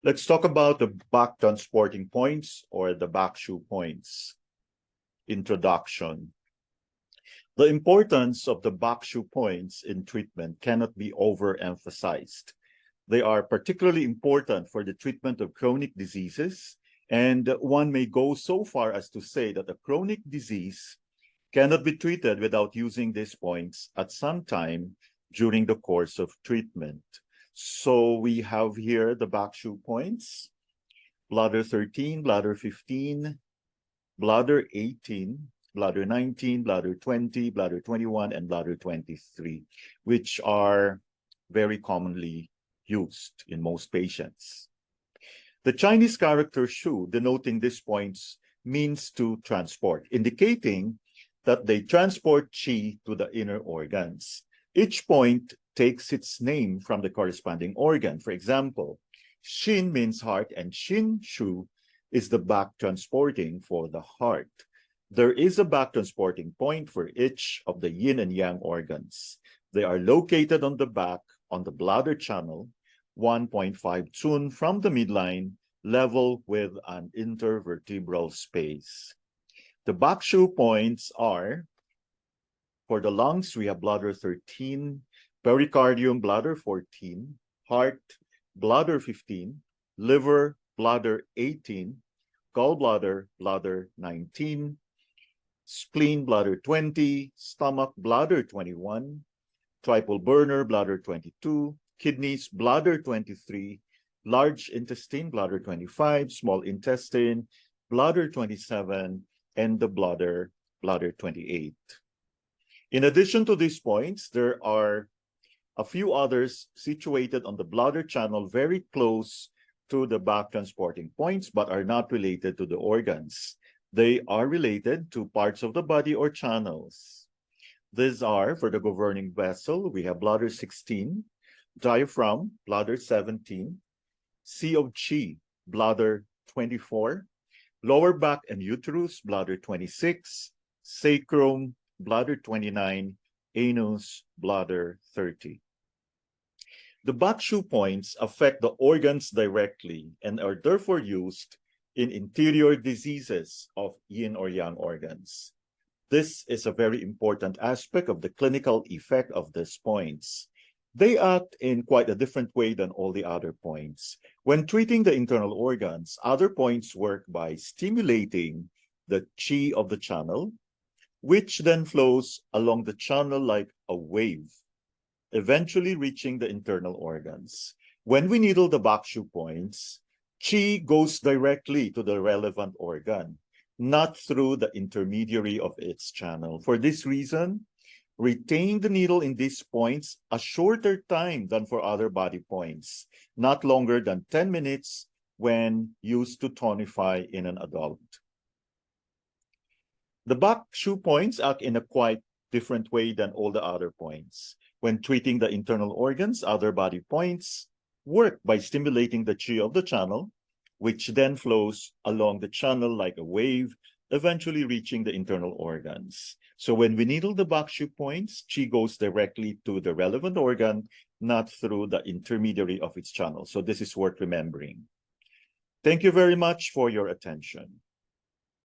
Let's talk about the back transporting points or the Back Shu points. Introduction. The importance of the Back Shu points in treatment cannot be overemphasized. They are particularly important for the treatment of chronic diseases, and one may go so far as to say that a chronic disease cannot be treated without using these points at some time during the course of treatment. So we have here the Back Shu points: bladder 13, bladder 15, bladder 18, bladder 19, bladder 20, bladder 21, and bladder 23, which are very commonly used in most patients. The Chinese character Shu denoting these points means to transport, indicating that they transport qi to the inner organs. Each point takes its name from the corresponding organ. For example, Xin means heart, and Xin Shu is the back transporting for the heart. There is a back transporting point for each of the yin and yang organs. They are located on the back on the bladder channel, 1.5 tun from the midline, level with an intervertebral space. The Back Shu points are, for the lungs, we have bladder 13, pericardium, bladder 14, heart, bladder 15, liver, bladder 18, gallbladder, bladder 19, spleen, bladder 20, stomach, bladder 21, triple burner, bladder 22, kidneys, bladder 23, large intestine, bladder 25, small intestine, bladder 27, and the bladder 28. In addition to these points, there are a few others situated on the bladder channel very close to the back transporting points, but are not related to the organs. They are related to parts of the body or channels. These are, for the governing vessel, we have bladder 16, diaphragm, bladder 17, sea of qi, bladder 24, lower back and uterus, bladder 26, sacrum, bladder 29, anus, bladder 30. The Back Shu points affect the organs directly and are therefore used in interior diseases of yin or yang organs. This is a very important aspect of the clinical effect of these points. They act in quite a different way than all the other points. When treating the internal organs, other points work by stimulating the qi of the channel, which then flows along the channel like a wave, eventually reaching the internal organs. When we needle the Back Shu points, qi goes directly to the relevant organ, not through the intermediary of its channel. For this reason, retain the needle in these points a shorter time than for other body points, not longer than 10 minutes when used to tonify in an adult. The Back Shu points act in a quite different way than all the other points. When treating the internal organs, other body points work by stimulating the qi of the channel, which then flows along the channel like a wave, eventually reaching the internal organs. So when we needle the Back Shu points, qi goes directly to the relevant organ, not through the intermediary of its channel. So this is worth remembering. Thank you very much for your attention.